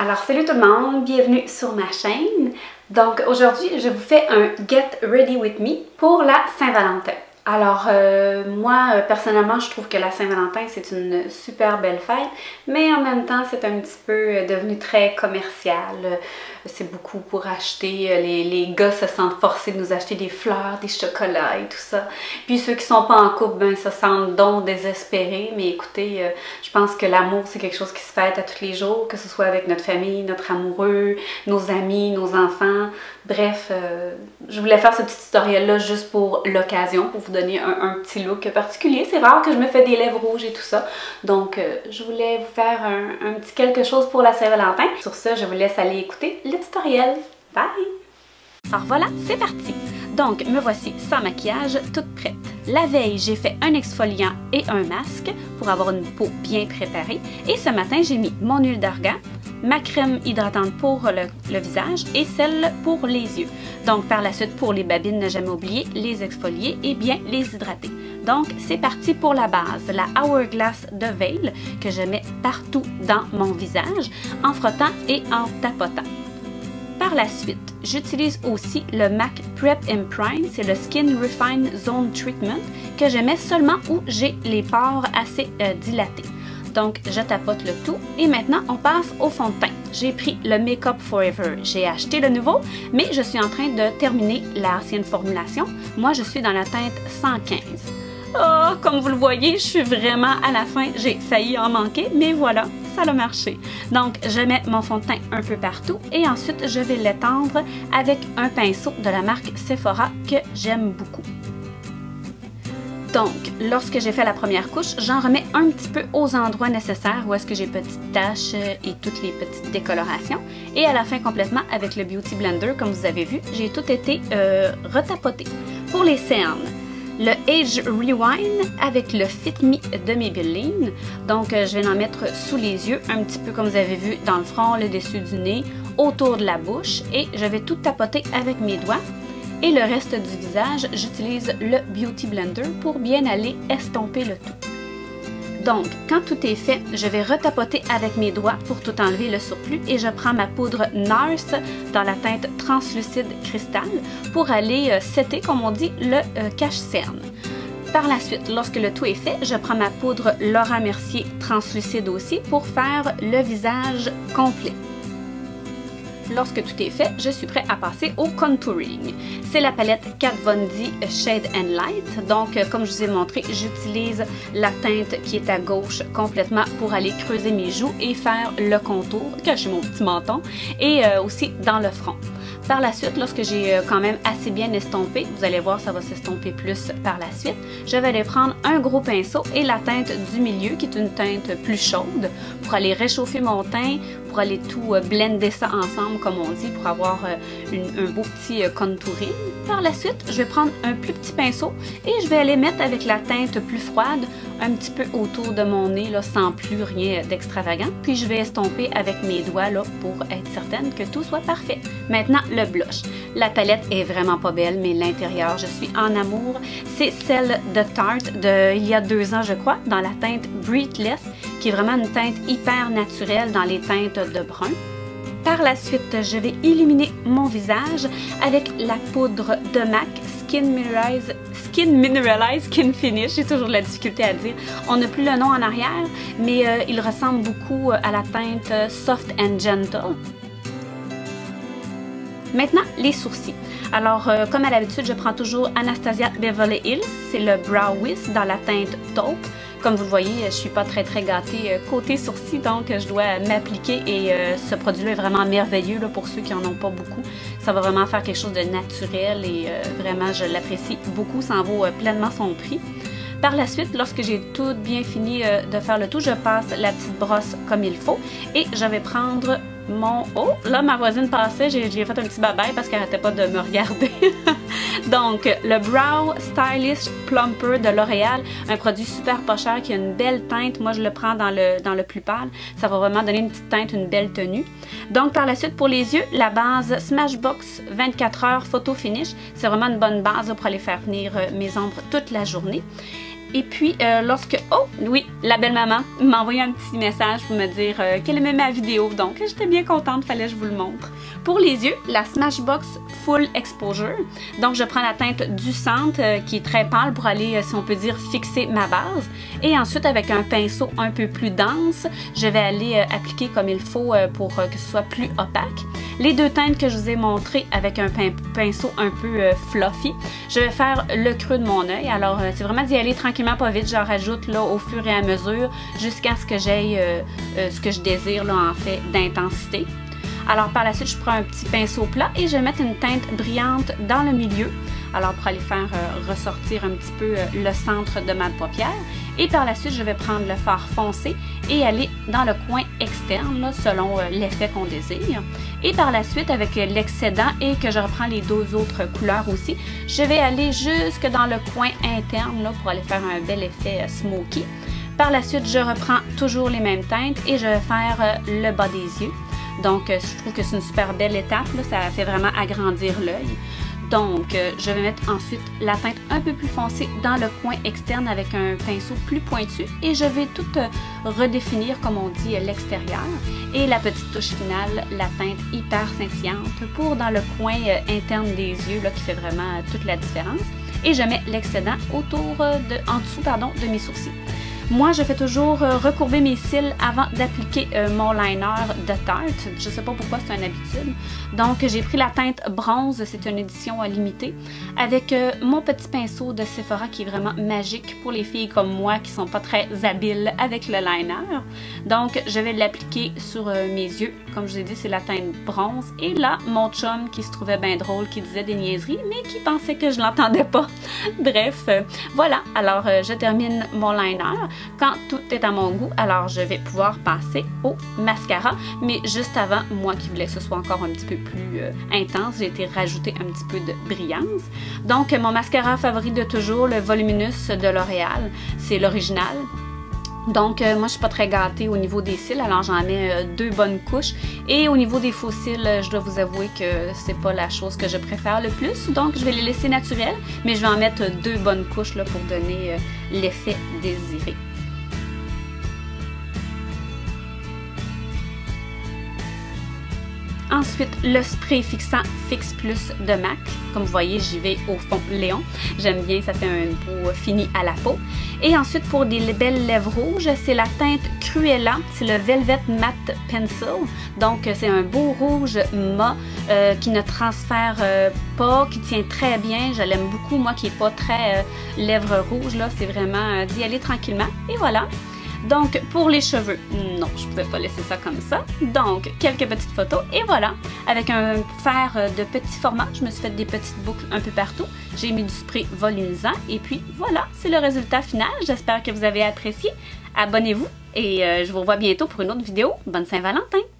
Alors salut tout le monde, bienvenue sur ma chaîne. Donc aujourd'hui je vous fais un Get Ready With Me pour la Saint-Valentin. Alors moi personnellement je trouve que la Saint-Valentin c'est une super belle fête, mais en même temps c'est un petit peu devenu très commercial. C'est beaucoup pour acheter, les gars se sentent forcés de nous acheter des fleurs, des chocolats et tout ça. Puis ceux qui sont pas en couple, ben se sentent donc désespérés. Mais écoutez, je pense que l'amour c'est quelque chose qui se fête à tous les jours, que ce soit avec notre famille, notre amoureux, nos amis, nos enfants. Bref, je voulais faire ce petit tutoriel-là juste pour l'occasion, pour vous donner un petit look particulier. C'est rare que je me fais des lèvres rouges et tout ça. Donc, je voulais vous faire un petit quelque chose pour la Saint-Valentin. Sur ce, je vous laisse aller écouter le tutoriel. Bye! Alors voilà, c'est parti! Donc, me voici sans maquillage, toute prête. La veille, j'ai fait un exfoliant et un masque pour avoir une peau bien préparée. Et ce matin, j'ai mis mon huile d'argan, ma crème hydratante pour le visage et celle pour les yeux. Donc par la suite, pour les babines, ne jamais oublier les exfolier et bien les hydrater. Donc c'est parti pour la base, la Hourglass de Veil que je mets partout dans mon visage en frottant et en tapotant. Par la suite, j'utilise aussi le MAC Prep and Prime, c'est le Skin Refine Zone Treatment que je mets seulement où j'ai les pores assez dilatés. Donc, je tapote le tout et maintenant, on passe au fond de teint. J'ai pris le Make Up Forever. J'ai acheté le nouveau, mais je suis en train de terminer l'ancienne formulation. Moi, je suis dans la teinte 115. Oh, comme vous le voyez, je suis vraiment à la fin. J'ai failli en manquer, mais voilà, ça a marché. Donc, je mets mon fond de teint un peu partout et ensuite, je vais l'étendre avec un pinceau de la marque Sephora que j'aime beaucoup. Donc, lorsque j'ai fait la première couche, j'en remets un petit peu aux endroits nécessaires où est-ce que j'ai petites taches et toutes les petites décolorations. Et à la fin, complètement, avec le Beauty Blender, comme vous avez vu, j'ai tout été retapoté. Pour les cernes, le Age Rewind avec le Fit Me de Maybelline. Donc, je vais en mettre sous les yeux, un petit peu comme vous avez vu dans le front, le dessus du nez, autour de la bouche. Et je vais tout tapoter avec mes doigts. Et le reste du visage, j'utilise le Beauty Blender pour bien aller estomper le tout. Donc, quand tout est fait, je vais retapoter avec mes doigts pour tout enlever le surplus et je prends ma poudre NARS dans la teinte translucide cristal pour aller setter, comme on dit, le cache-cerne. Par la suite, lorsque le tout est fait, je prends ma poudre Laura Mercier translucide aussi pour faire le visage complet. Lorsque tout est fait, je suis prêt à passer au contouring. C'est la palette Kat Von D Shade and Light. Donc, comme je vous ai montré, j'utilise la teinte qui est à gauche complètement pour aller creuser mes joues et faire le contour, cacher mon petit menton, et aussi dans le front. Par la suite, lorsque j'ai quand même assez bien estompé, vous allez voir, ça va s'estomper plus par la suite, je vais aller prendre un gros pinceau et la teinte du milieu, qui est une teinte plus chaude, pour aller réchauffer mon teint, pour aller tout blender ça ensemble, comme on dit, pour avoir un beau petit contouring. Par la suite, je vais prendre un plus petit pinceau et je vais aller mettre avec la teinte plus froide un petit peu autour de mon nez, là, sans plus rien d'extravagant. Puis je vais estomper avec mes doigts là, pour être certaine que tout soit parfait. Maintenant, le blush. La palette est vraiment pas belle, mais l'intérieur, je suis en amour. C'est celle de Tarte d'il y a 2 ans, je crois, dans la teinte Breathless, qui est vraiment une teinte hyper naturelle dans les teintes de brun. Par la suite, je vais illuminer mon visage avec la poudre de MAC Skin Mineralize Skin Finish. J'ai toujours de la difficulté à dire. On n'a plus le nom en arrière, mais il ressemble beaucoup à la teinte Soft and Gentle. Maintenant, les sourcils. Alors, comme à l'habitude, je prends toujours Anastasia Beverly Hills. C'est le Brow Wiz dans la teinte taupe. Comme vous le voyez, je ne suis pas très gâtée côté sourcils, donc je dois m'appliquer et ce produit-là est vraiment merveilleux là, pour ceux qui n'en ont pas beaucoup. Ça va vraiment faire quelque chose de naturel et vraiment, je l'apprécie beaucoup. Ça en vaut pleinement son prix. Par la suite, lorsque j'ai tout bien fini de faire le tout, je passe la petite brosse comme il faut et je vais prendre mon... Oh, là, ma voisine passait, j'ai fait un petit babaille parce qu'elle n'arrêtait pas de me regarder. Donc, le Brow Stylish Plumper de L'Oréal, un produit super pas cher qui a une belle teinte. Moi, je le prends dans le plus pâle. Ça va vraiment donner une petite teinte, une belle tenue. Donc, par la suite, pour les yeux, la base Smashbox 24 heures Photo Finish. C'est vraiment une bonne base là, pour aller faire venir mes ombres toute la journée. Et puis, oh oui, la belle-maman m'a envoyé un petit message pour me dire qu'elle aimait ma vidéo. Donc, j'étais bien contente, fallait que je vous le montre. Pour les yeux, la Smashbox Full Exposure. Donc, je prends la teinte du centre qui est très pâle pour aller, si on peut dire, fixer ma base. Et ensuite, avec un pinceau un peu plus dense, je vais aller appliquer comme il faut pour que ce soit plus opaque. Les deux teintes que je vous ai montrées avec un pinceau un peu fluffy, je vais faire le creux de mon œil. Alors, c'est vraiment d'y aller tranquillement, pas vite. J'en rajoute là au fur et à mesure jusqu'à ce que j'aie ce que je désire là, en fait d'intensité. Alors, par la suite, je prends un petit pinceau plat et je vais mettre une teinte brillante dans le milieu. Alors, pour aller faire ressortir un petit peu le centre de ma paupière. Et par la suite, je vais prendre le fard foncé et aller dans le coin externe, là, selon l'effet qu'on désire. Et par la suite, avec l'excédent et que je reprends les deux autres couleurs aussi, je vais aller jusque dans le coin interne là, pour aller faire un bel effet smoky. Par la suite, je reprends toujours les mêmes teintes et je vais faire le bas des yeux. Donc, je trouve que c'est une super belle étape, là, ça fait vraiment agrandir l'œil. Donc, je vais mettre ensuite la teinte un peu plus foncée dans le coin externe avec un pinceau plus pointu et je vais tout redéfinir, comme on dit, l'extérieur. Et la petite touche finale, la teinte hyper scintillante pour dans le coin interne des yeux là, qui fait vraiment toute la différence. Et je mets l'excédent en dessous de mes sourcils. Moi, je fais toujours recourber mes cils avant d'appliquer mon liner de Tarte. Je ne sais pas pourquoi, c'est une habitude. Donc, j'ai pris la teinte bronze, c'est une édition limitée, avec mon petit pinceau de Sephora qui est vraiment magique pour les filles comme moi qui ne sont pas très habiles avec le liner. Donc, je vais l'appliquer sur mes yeux. Comme je vous ai dit, c'est la teinte bronze. Et là, mon chum qui se trouvait bien drôle, qui disait des niaiseries, mais qui pensait que je l'entendais pas. Bref, voilà. Alors, je termine mon liner. Quand tout est à mon goût, alors je vais pouvoir passer au mascara. Mais juste avant, moi qui voulais que ce soit encore un petit peu plus intense, j'ai été rajouter un petit peu de brillance. Donc, mon mascara favori de toujours, le Voluminous de L'Oréal, c'est l'original. Donc, moi, je suis pas très gâtée au niveau des cils, alors j'en mets deux bonnes couches. Et au niveau des faux cils, je dois vous avouer que c'est pas la chose que je préfère le plus. Donc, je vais les laisser naturels, mais je vais en mettre deux bonnes couches là, pour donner l'effet désiré. Ensuite, le spray fixant Fix Plus de MAC. Comme vous voyez, j'y vais au fond Léon. J'aime bien, ça fait un beau fini à la peau. Et ensuite, pour des belles lèvres rouges, c'est la teinte Cruella. C'est le Velvet Matte Pencil. Donc, c'est un beau rouge mat qui ne transfère pas, qui tient très bien. Je l'aime beaucoup, moi qui n'est pas très lèvres rouges. Là, c'est vraiment d'y aller tranquillement. Et voilà. Donc, pour les cheveux, non, je ne pouvais pas laisser ça comme ça. Donc, quelques petites photos et voilà. Avec un fer de petit format, je me suis fait des petites boucles un peu partout. J'ai mis du spray volumisant et puis voilà, c'est le résultat final. J'espère que vous avez apprécié. Abonnez-vous et je vous revois bientôt pour une autre vidéo. Bonne Saint-Valentin!